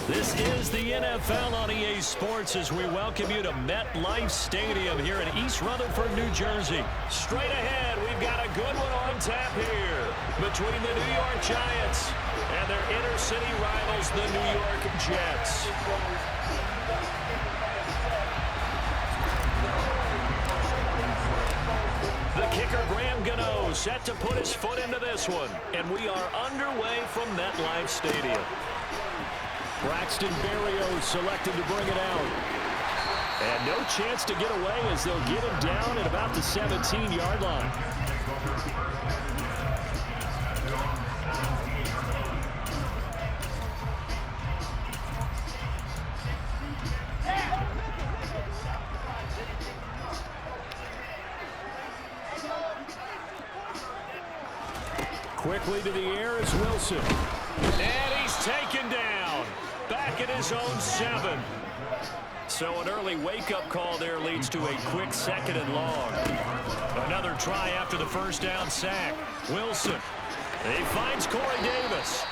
This is the NFL on EA Sports as we welcome you to MetLife Stadium here in East Rutherford, New Jersey. Straight ahead, we've got a good one on tap here between the New York Giants and their inner-city rivals, the New York Jets. The kicker, Graham Gano, set to put his foot into this one. And we are underway from MetLife Stadium. Braxton Berrios selected to bring it out. And no chance to get away as they'll get him down at about the 17-yard line. Quickly to the air is Wilson. And he's taken down. Back at his own 7. So an early wake-up call there leads to a quick 2nd and long. Another try after the first down sack. Wilson. He finds Corey Davis.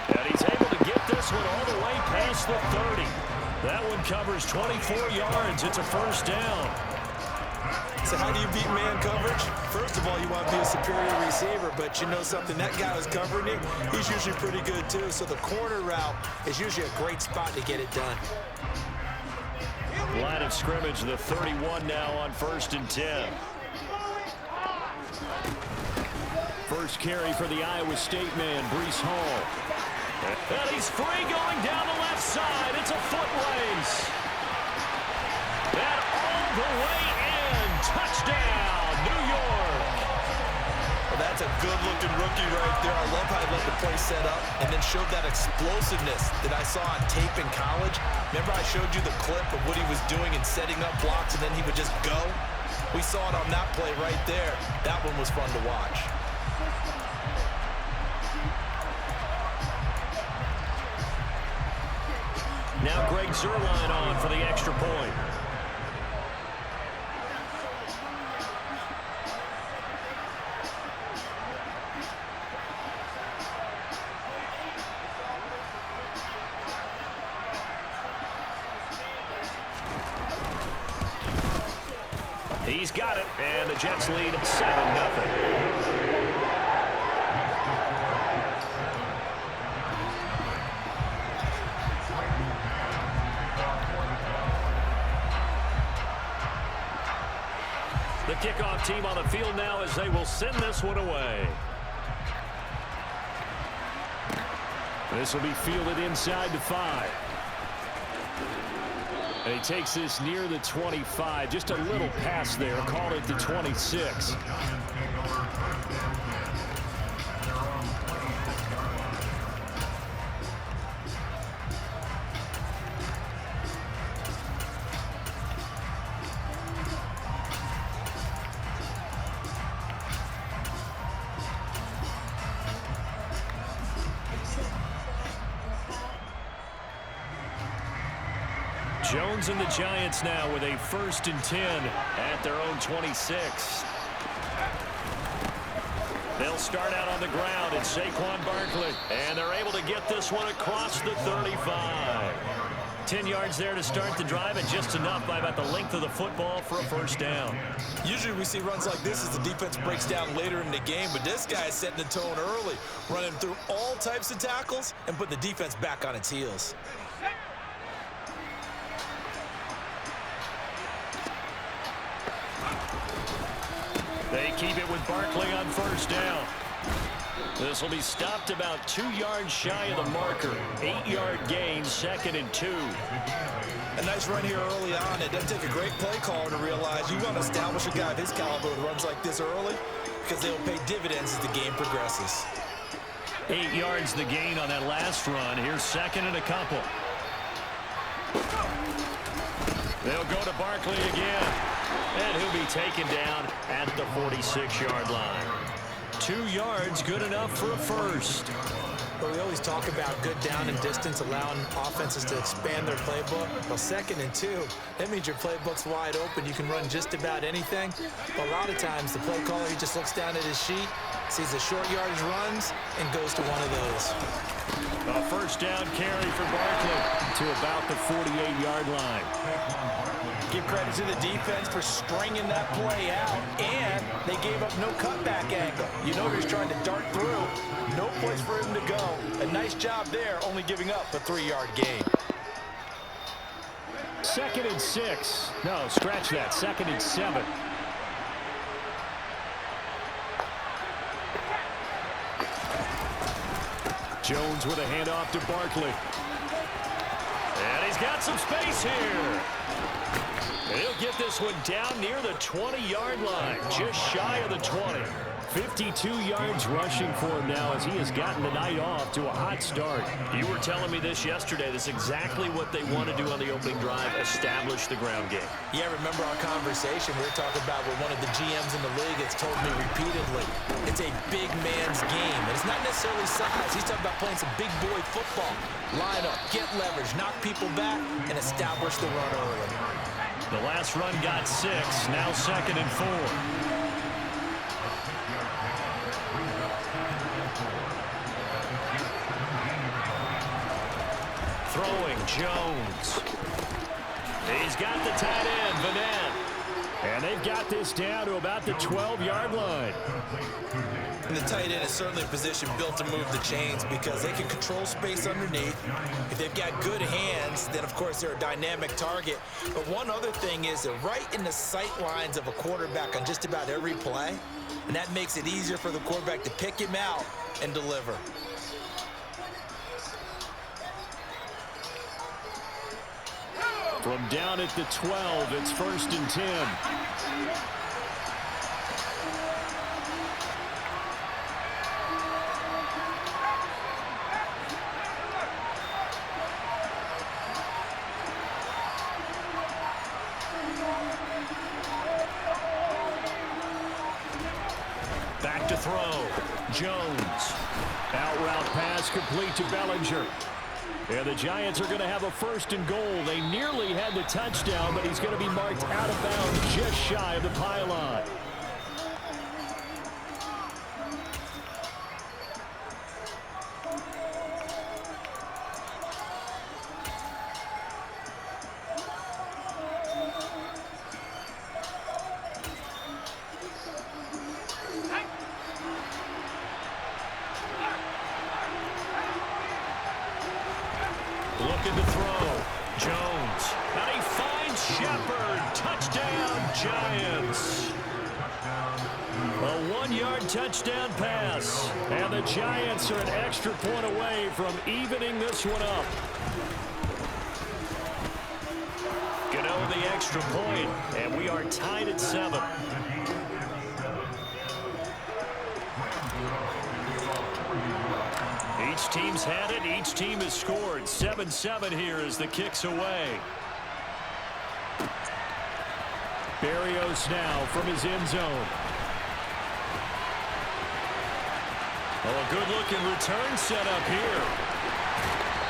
And he's able to get this one all the way past the 30. That one covers 24 yards. It's a first down. So how do you beat man coverage? First of all, you want to be a superior receiver, but you know something, that guy who's covering you, he's usually pretty good too. So the corner route is usually a great spot to get it done. Line of scrimmage, the 31 now on 1st and 10. First carry for the Iowa State man, Breece Hall. And he's free going down the left side. It's a foot race. And all the way in. Touchdown, New York. Well, that's a good-looking rookie right there. I love how he let the play set up and then showed that explosiveness that I saw on tape in college. Remember I showed you the clip of what he was doing and setting up blocks, and then he would just go? We saw it on that play right there. That one was fun to watch. Now Greg Zuerlein on for the extra point. He's got it, and the Jets lead 7-0. The kickoff team on the field now as they will send this one away. This will be fielded inside the 5. And he takes this near the 25. Just a little pass there. Call it the 26. Jones and the Giants now with a 1st and 10 at their own 26. They'll start out on the ground. It's Saquon Barkley. And they're able to get this one across the 35. 10 yards there to start the drive, and just enough by about the length of the football for a first down. Usually we see runs like this as the defense breaks down later in the game, but this guy is setting the tone early, running through all types of tackles and putting the defense back on its heels. They keep it with Barkley on first down. This will be stopped about 2 yards shy of the marker. 8-yard gain, 2nd and 2. A nice run here early on. It doesn't take a great play caller to realize you want to establish a guy of his caliber who runs like this early because they will pay dividends as the game progresses. 8 yards the gain on that last run. Here's 2nd and a couple. They'll go to Barkley again. And he'll be taken down at the 46-yard line. 2 yards, good enough for a first. But we always talk about good down and distance, allowing offenses to expand their playbook. Well, 2nd and 2, that means your playbook's wide open. You can run just about anything. But a lot of times, the play caller, he just looks down at his sheet, sees the short yardage runs, and goes to one of those. A 1st first down carry for Barkley to about the 48-yard line. Give credit to the defense for stringing that play out, and they gave up no cutback angle. You know he's trying to dart through. No place for him to go. A nice job there, only giving up a 3-yard gain. 2nd and 6. No, scratch that. 2nd and 7. Jones with a handoff to Barkley. And he's got some space here. And he'll get this one down near the 20-yard line, just shy of the 20. 52 yards rushing for him now as he has gotten the night off to a hot start. You were telling me this yesterday. This is exactly what they want to do on the opening drive, establish the ground game. Yeah, remember our conversation? We were talking about what one of the GMs in the league has told me repeatedly. It's a big man's game. And it's not necessarily size. He's talking about playing some big boy football. Line up, get leverage, knock people back, and establish the run early. The last run got 6, now 2nd and 4. Throwing Jones. He's got the tight end, Vanette. And they've got this down to about the 12-yard line. And the tight end is certainly a position built to move the chains because they can control space underneath. If they've got good hands, then of course they're a dynamic target. But one other thing is they're right in the sight lines of a quarterback on just about every play. And that makes it easier for the quarterback to pick him out and deliver. From down at the 12, it's 1st and 10. Back to throw. Jones. Out route pass complete to Bellinger. And the Giants are going to have a 1st and goal. They nearly had the touchdown, but he's going to be marked out of bounds just shy of the pylon. Looking to throw. Jones. And he finds Shepard. Touchdown, Giants. A 1-yard touchdown pass. And the Giants are an extra point away from evening this one up. Gano the extra point, and we are tied at 7. Each team's had it. Each team has scored. 7-7 here as the kick's away. Berrios now from his end zone. Oh, a good-looking return set up here.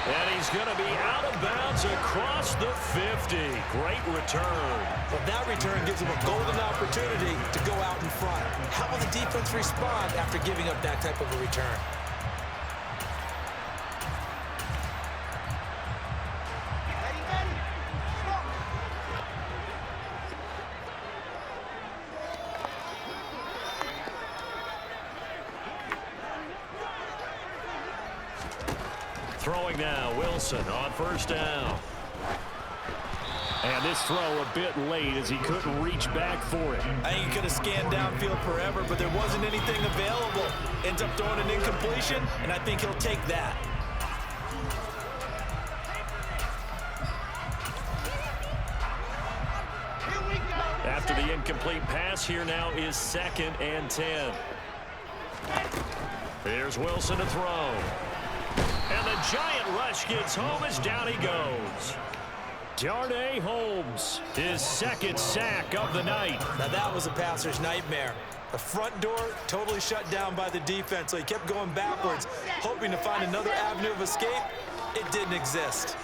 And he's going to be out of bounds across the 50. Great return. Well, that return gives him a golden opportunity to go out in front. How will the defense respond after giving up that type of a return? Throwing now, Wilson on 1st down. And this throw a bit late as he couldn't reach back for it. I think he could have scanned downfield forever, but there wasn't anything available. Ends up throwing an incompletion, and I think he'll take that. After the incomplete pass, here now is 2nd and 10. Here's Wilson to throw. And the giant rush gets home as down he goes. Darnay Holmes, his 2nd sack of the night. Now that was a passer's nightmare. The front door totally shut down by the defense, so he kept going backwards, hoping to find another avenue of escape. It didn't exist.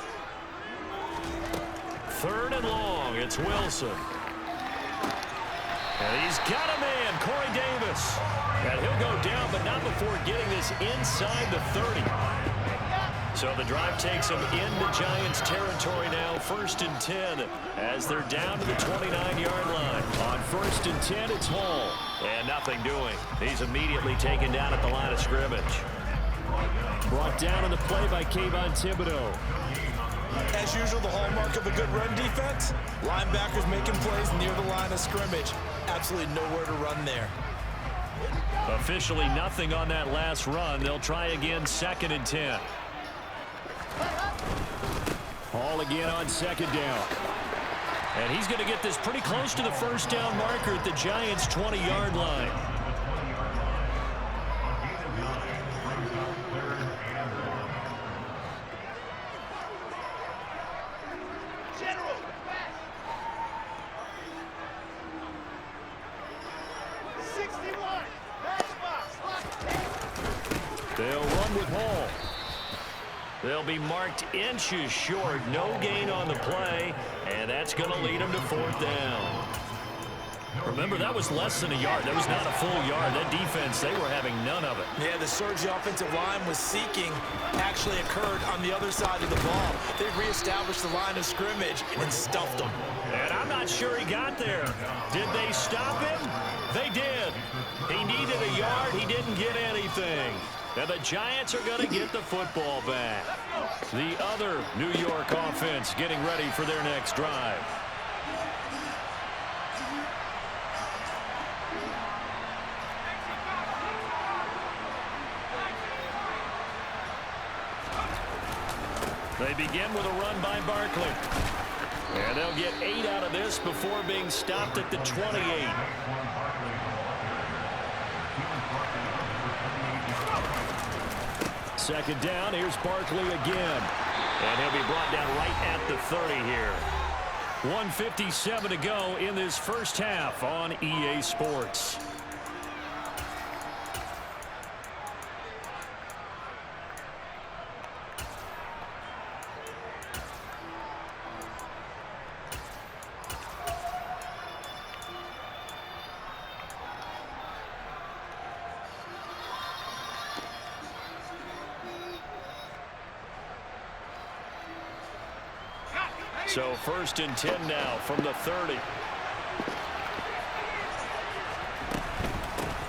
3rd and long, it's Wilson. And he's got a man, Corey Davis. And he'll go down, but not before getting this inside the 30. So the drive takes them into Giants territory now, 1st and 10, as they're down to the 29-yard line. On 1st and 10, it's Hall. And nothing doing. He's immediately taken down at the line of scrimmage. Brought down on the play by Kayvon Thibodeau. As usual, the hallmark of a good run defense, linebackers making plays near the line of scrimmage. Absolutely nowhere to run there. Officially nothing on that last run. They'll try again, 2nd and 10. Hall again on 2nd down. And he's going to get this pretty close to the 1st down marker at the Giants' 20-yard line. They'll run with Hall. They'll be marked inches short. No gain on the play, and that's going to lead them to 4th down. Remember, that was less than a yard. That was not a full yard. That defense, they were having none of it. Yeah, the surge the offensive line was seeking actually occurred on the other side of the ball. They reestablished the line of scrimmage and stuffed them. And I'm not sure he got there. Did they stop him? They did. He needed a yard. He didn't get anything. And the Giants are going to get the football back. The other New York offense getting ready for their next drive. They begin with a run by Barkley. And they'll get 8 out of this before being stopped at the 28. Second down, here's Barkley again. And he'll be brought down right at the 30 here. 1:57 to go in this first half on EA Sports. So 1st and 10 now from the 30.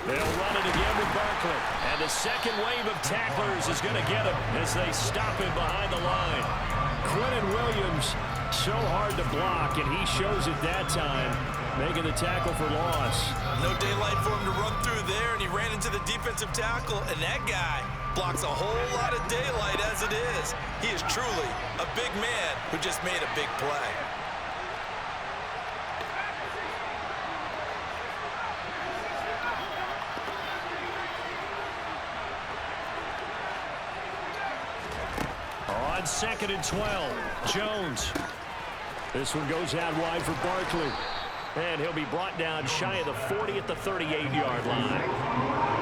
They'll run it again with Barkley. And the second wave of tacklers is going to get him as they stop him behind the line. Quentin Williams, so hard to block, and he shows it that time, making the tackle for loss. No daylight for him to run through there, and he ran into the defensive tackle, and that guy blocks a whole lot of daylight as it is. He is truly a big man who just made a big play. On 2nd and 12, Jones. This one goes out wide for Barkley. And he'll be brought down shy of the 40 at the 38-yard line.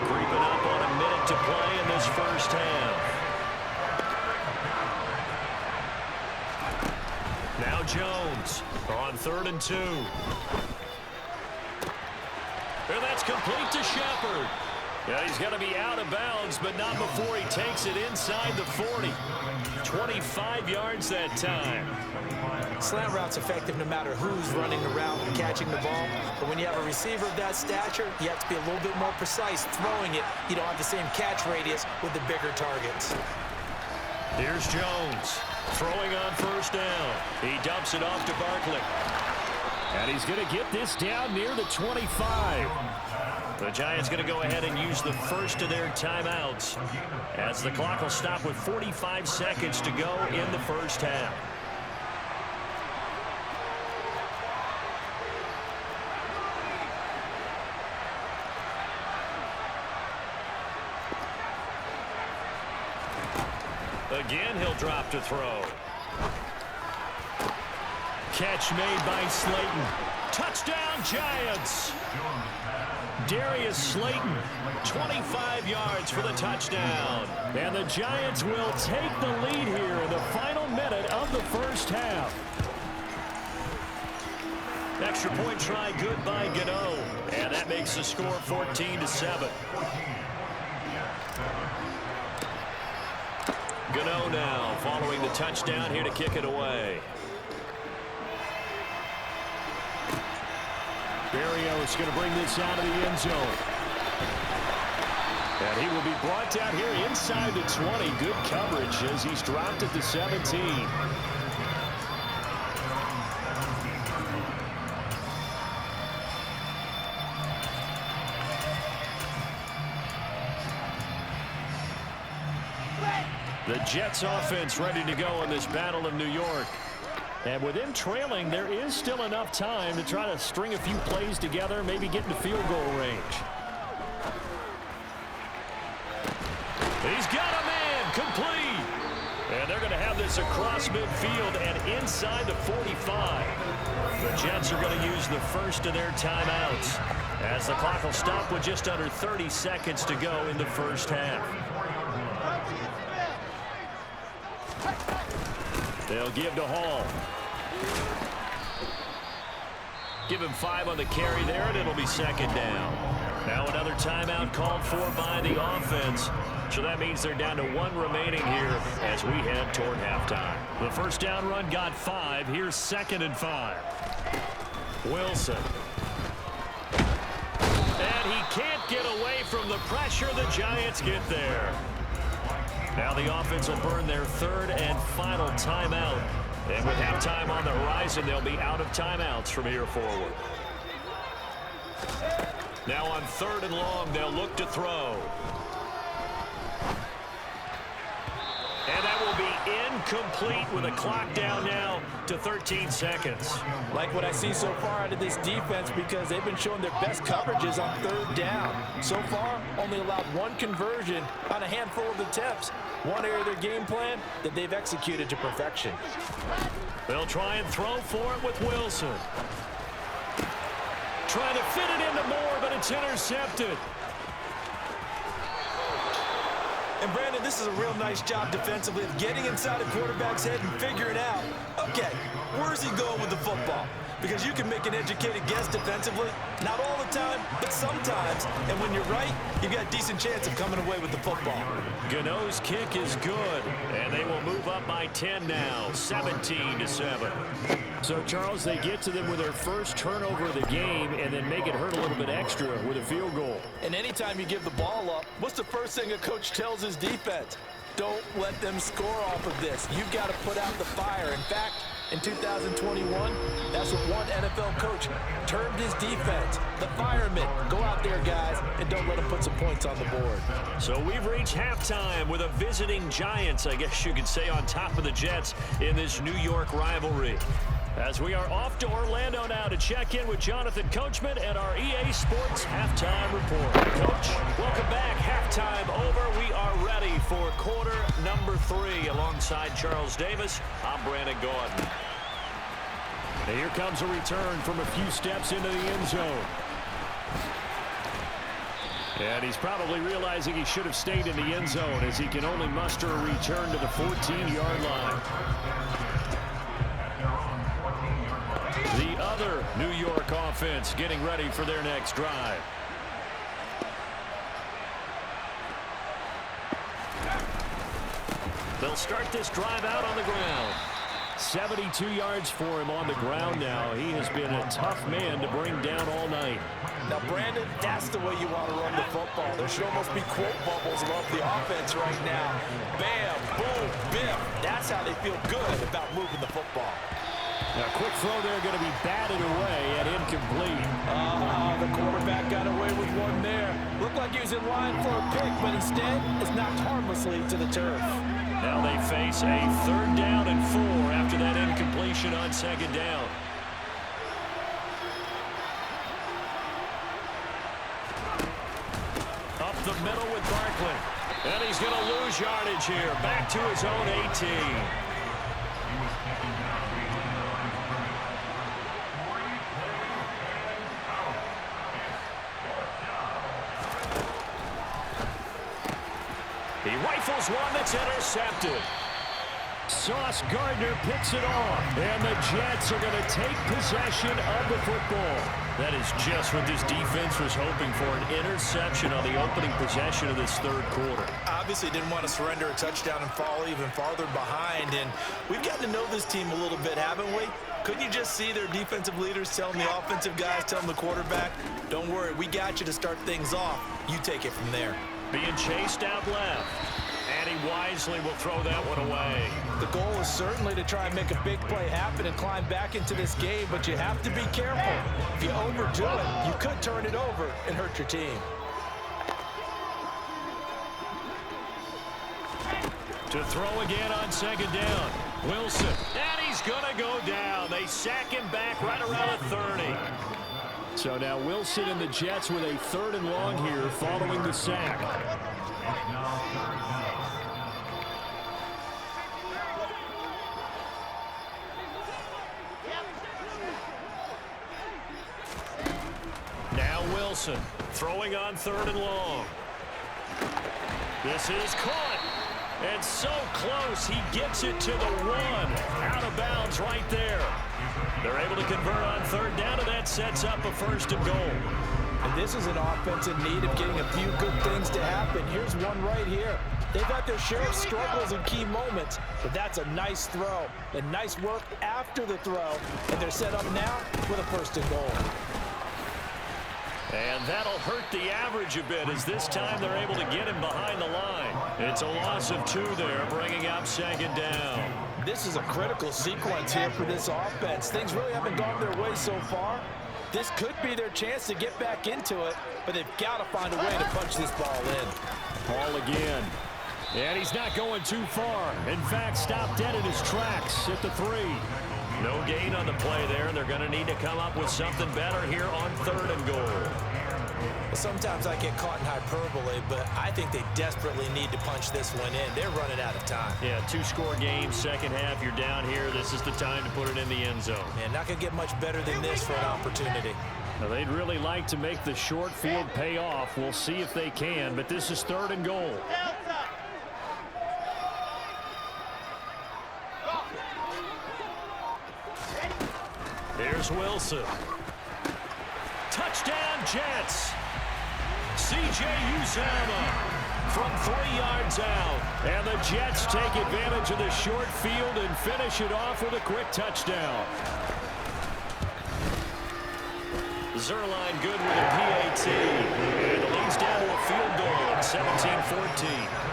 Creeping up on a minute to play in this first half. Now Jones on 3rd and 2. And that's complete to Shepard. Yeah, he's going to be out of bounds, but not before he takes it inside the 40. 25 yards that time. Slant route's effective no matter who's running the route and catching the ball. But when you have a receiver of that stature, you have to be a little bit more precise throwing it. You don't have the same catch radius with the bigger targets. Here's Jones throwing on 1st down. He dumps it off to Barkley. And he's going to get this down near the 25. The Giants going to go ahead and use the first of their timeouts as the clock will stop with 45 seconds to go in the first half. Again, he'll drop to throw. Catch made by Slayton. Touchdown, Giants! Darius Slayton, 25 yards for the touchdown. And the Giants will take the lead here in the final minute of the first half. Extra point try good by Gano. And that makes the score 14-7. Gano now following the touchdown here to kick it away. Barrios going to bring this out of the end zone. And he will be brought down here inside the 20. Good coverage as he's dropped at the 17. The Jets offense ready to go in this Battle of New York. And with him trailing, there is still enough time to try to string a few plays together, maybe get into field goal range. He's got a man, complete. And they're going to have this across midfield and inside the 45. The Jets are going to use the first of their timeouts as the clock will stop with just under 30 seconds to go in the first half. They'll give to Hall. Give him 5 on the carry there, and it'll be second down. Now another timeout called for by the offense. So that means they're down to 1 remaining here as we head toward halftime. The first down run got 5. Here's 2nd and 5. Wilson. And he can't get away from the pressure. The Giants get there. Now the offense will burn their 3rd and final timeout. And with halftime on the horizon, they'll be out of timeouts from here forward. Now on 3rd and long, they'll look to throw. And that will be incomplete with a clock down now to 13 seconds. Like what I see so far out of this defense because they've been showing their best coverages on 3rd down. So far, only allowed 1 conversion on a handful of attempts. One area of their game plan that they've executed to perfection. They'll try and throw for it with Wilson. Trying to fit it into Moore, but it's intercepted. And Brandon, this is a real nice job defensively of getting inside a quarterback's head and figuring out, okay, where's he going with the football? Because you can make an educated guess defensively, not all the time, but sometimes. And when you're right, you've got a decent chance of coming away with the football. Gano's kick is good, and they will move up by 10 now, 17-7. So, Charles, they get to them with their first turnover of the game and then make it hurt a little bit extra with a field goal. And anytime you give the ball up, what's the first thing a coach tells his defense? Don't let them score off of this. You've got to put out the fire. In fact, in 2021, that's what one NFL coach termed his defense. The firemen. Go out there, guys, and don't let them put some points on the board. So we've reached halftime with a visiting Giants, I guess you could say, on top of the Jets in this New York rivalry. As we are off to Orlando now to check in with Jonathan Coachman and our EA Sports Halftime Report. Coach, welcome back. Halftime over. We are ready for quarter number 3 alongside Charles Davis. I'm Brandon Gordon. And here comes a return from a few steps into the end zone. And he's probably realizing he should have stayed in the end zone as he can only muster a return to the 14-yard line. The other New York offense getting ready for their next drive. They'll start this drive out on the ground. 72 yards for him on the ground now. He has been a tough man to bring down all night. Now, Brandon, that's the way you want to run the football. There should almost be quote bubbles above the offense right now. Bam, boom, biff. That's how they feel good about moving the football. Now, quick throw there going to be batted away and incomplete. The quarterback got away with one there. Looked like he was in line for a pick, but instead is knocked harmlessly to the turf. Now they face a 3rd down and 4 after that incompletion on 2nd down. Up the middle with Barkley. And he's going to lose yardage here. Back to his own 18. He rifles one that's intercepted. Sauce Gardner picks it off. And the Jets are going to take possession of the football. That is just what this defense was hoping for, an interception on the opening possession of this third quarter. Obviously didn't want to surrender a touchdown and fall even farther behind, and we've gotten to know this team a little bit, haven't we? Couldn't you just see their defensive leaders telling the offensive guys, telling the quarterback, don't worry, we got you to start things off. You take it from there. Being chased out left. And he wisely will throw that one away. The goal is certainly to try and make a big play happen and climb back into this game, but you have to be careful. If you overdo it, you could turn it over and hurt your team. To throw again on second down. Wilson. And he's going to go down. They sack him back right around the 30. So now Wilson and the Jets with a 3rd and long here following the sack. Now Wilson throwing on 3rd and long. This is caught. And so close, he gets it to the 1. Out of bounds right there. They're able to convert on 3rd down, and that sets up a 1st and goal. And this is an offense in need of getting a few good things to happen. Here's one right here. They've had their share of struggles in key moments, but that's a nice throw. And nice work after the throw. And they're set up now with a 1st and goal. And that'll hurt the average a bit as this time they're able to get him behind the line. It's a loss of 2 there, bringing up 2nd down. This is a critical sequence here for this offense. Things really haven't gone their way so far. This could be their chance to get back into it, but they've got to find a way to punch this ball in. Ball again. And he's not going too far. In fact, stopped dead in his tracks at the 3. No gain on the play there. They're going to need to come up with something better here on 3rd and goal. Sometimes I get caught in hyperbole, but I think they desperately need to punch this one in. They're running out of time. Yeah, 2-score game, second half, you're down here. This is the time to put it in the end zone. Man, not going to get much better than this for an opportunity. Now, they'd really like to make the short field pay off. We'll see if they can, but this is 3rd and goal. Here's Wilson. Touchdown, Jets. C.J. Uzomah from 3 yards out. And the Jets take advantage of the short field and finish it off with a quick touchdown. Zerline good with a PAT. And it leads down to a field goal at 17-14.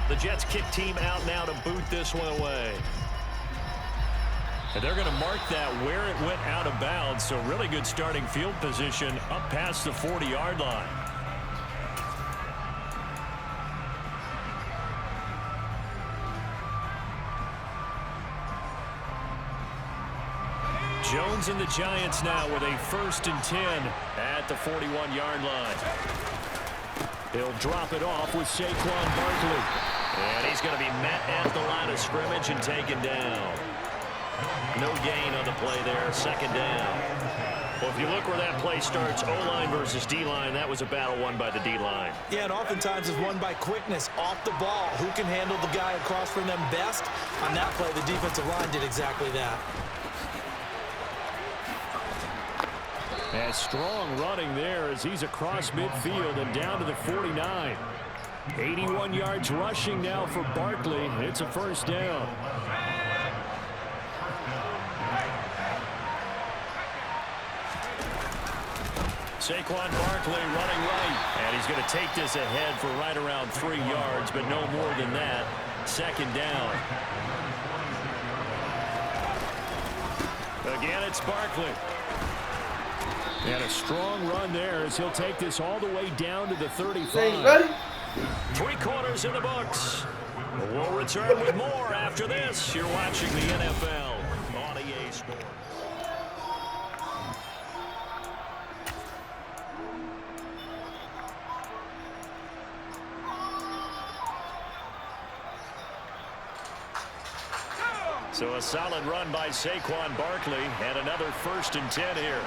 The Jets kick team out now to boot this one away. And they're going to mark that where it went out of bounds. So really good starting field position up past the 40-yard line. Jones and the Giants now with a 1st and 10 at the 41-yard line. He'll drop it off with Saquon Barkley. And he's going to be met at the line of scrimmage and taken down. No gain on the play there, 2nd down. Well, if you look where that play starts, O-line versus D-line, that was a battle won by the D-line. Yeah, and oftentimes it's won by quickness, off the ball. Who can handle the guy across from them best? On that play, the defensive line did exactly that. And strong running there as he's across midfield and down to the 49. 81 yards rushing now for Barkley. It's a 1st down. Saquon Barkley running right. And he's going to take this ahead for right around 3 yards, but no more than that. 2nd down. Again, it's Barkley. And a strong run there as he'll take this all the way down to the 35. 3 quarters in the books. We'll return with more after this. You're watching the NFL on EA Sports. So a solid run by Saquon Barkley and another 1st and 10 here.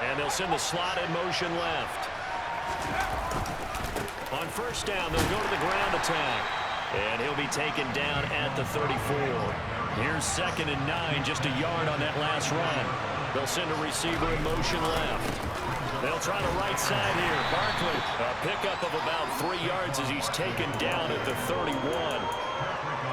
And they'll send the slot in motion left. On first down, they'll go to the ground attack. And he'll be taken down at the 34. Here's 2nd and 9, just a yard on that last run. They'll send a receiver in motion left. They'll try the right side here. Barkley, a pickup of about 3 yards as he's taken down at the 31.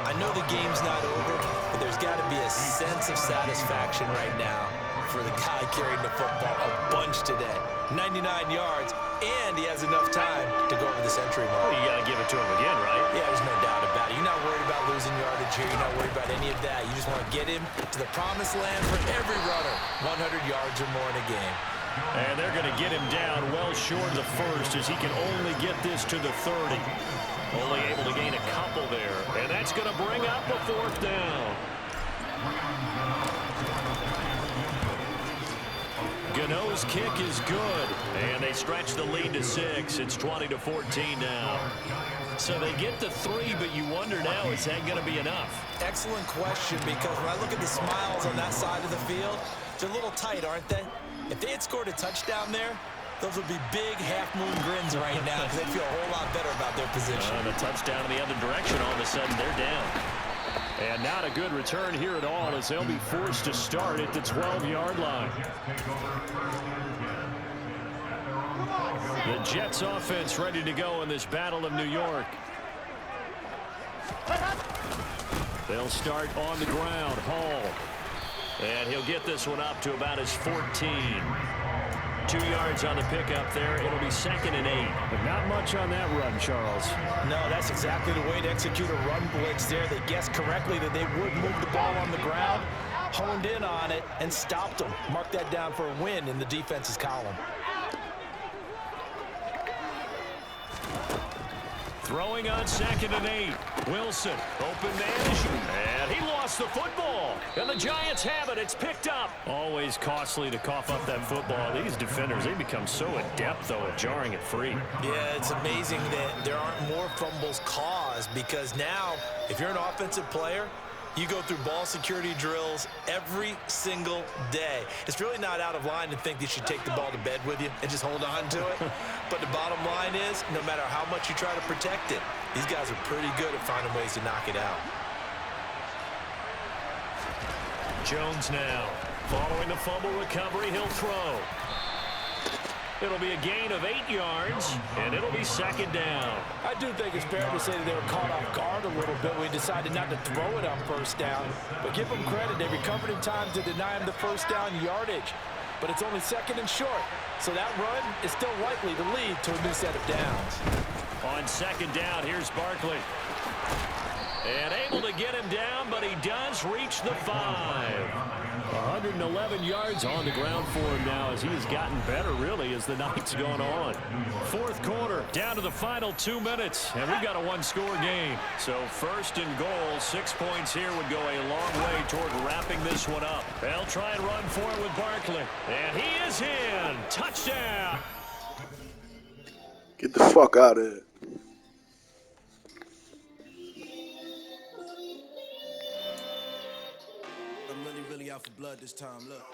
I know the game's not over, but there's got to be a sense of satisfaction right now for the guy carrying the football a bunch today. 99 yards, and he has enough time to go over the century mark. Well, you got to give it to him again, right? Yeah, there's no doubt about it. You're not worried about losing yardage here. You're not worried about any of that. You just want to get him to the promised land for every runner. 100 yards or more in a game. And they're going to get him down well short of the first as he can only get this to the 30. Only able to gain a couple there. And that's going to bring up a 4th down. Gano's kick is good. And they stretch the lead to 6. It's 20-14 now. So they get the 3, but you wonder now, is that going to be enough? Excellent question, because when I look at the smiles on that side of the field, they're a little tight, aren't they? If they had scored a touchdown there, those would be big half-moon grins right now because they feel a whole lot better about their position. The touchdown in the other direction, all of a sudden they're down. And not a good return here at all as they'll be forced to start at the 12-yard line. The Jets offense ready to go in this Battle of New York. They'll start on the ground. Hall. And he'll get this one up to about his 14. 2 yards on the pickup there. It'll be 2nd and 8. But not much on that run, Charles. No, that's exactly the way to execute a run blitz there. They guessed correctly that they would move the ball on the ground, honed in on it, and stopped them. Mark that down for a win in the defense's column. Throwing on 2nd and 8. Wilson, open man, and he lost the football. And the Giants have it. It's picked up. Always costly to cough up that football. These defenders, they become so adept, though, at jarring it free. Yeah, it's amazing that there aren't more fumbles caused because now, if you're an offensive player, you go through ball security drills every single day. It's really not out of line to think you should take the ball to bed with you and just hold on to it. But the bottom line is, no matter how much you try to protect it, these guys are pretty good at finding ways to knock it out. Jones now. Following the fumble recovery, he'll throw. It'll be a gain of 8 yards, and it'll be 2nd down. I do think it's fair to say that they were caught off guard a little bit when he decided not to throw it on first down. But give them credit. They recovered in time to deny him the first down yardage. But it's only 2nd and short. So that run is still likely to lead to a new set of downs. On 2nd down, here's Barkley. And able to get him down, but he does reach the 5. 111 yards on the ground for him now as he has gotten better, really, as the night's gone on. 4th quarter, down to the final 2 minutes, and we've got a 1-score game. So 1st and goal, 6 points here would go a long way toward wrapping this one up. They'll try and run for it with Barkley. And he is in. Touchdown. Get the fuck out of here. I'm really out for blood this time, look.